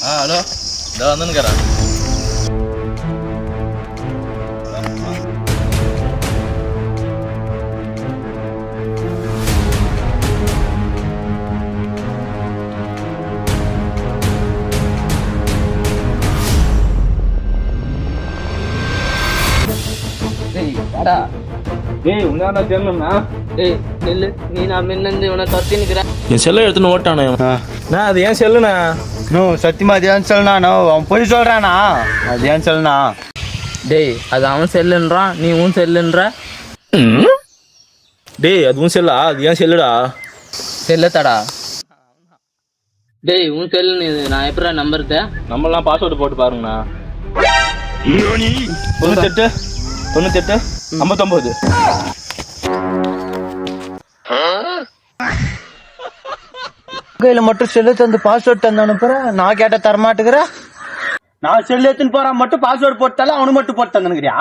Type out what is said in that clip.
Hello இதோ வந்துன்னுக்கிறேன். என் செல்லை எடுத்துன்னு ஓட்டானே. அது ஏன் செல்லுண்ணா? சத்தியமா அது ஏன் செல்லுனா? அவன் போய் சொல்றானா? அது ஏன் செல்லுனா? டேய் அது அவன் செல்லுன்றான், நீ உன் செல்லுன்ற. டேய் அதுவும் செல்லா? அது ஏன் செல்லுடா? செல்லத்தடா. டேய் உன் செல்லுன்னு நான் எப்படா நம்புறது? நம்மளாம் பாஸ்வேர்டு போட்டு பாருங்கண்ணா. 98 98 59. கையில மட்டும் செல்லு தந்து பாஸ்வேர்ட் தந்து அனுப்புற, நான் கேட்ட தரமாட்டுக்கிற. நான் செல்லு எடுத்துன்னு போறான் மட்டும் பாஸ்வேர்டு போட்டாலும் அவனு மட்டும் போட்டு தந்துனுக்கிறியா?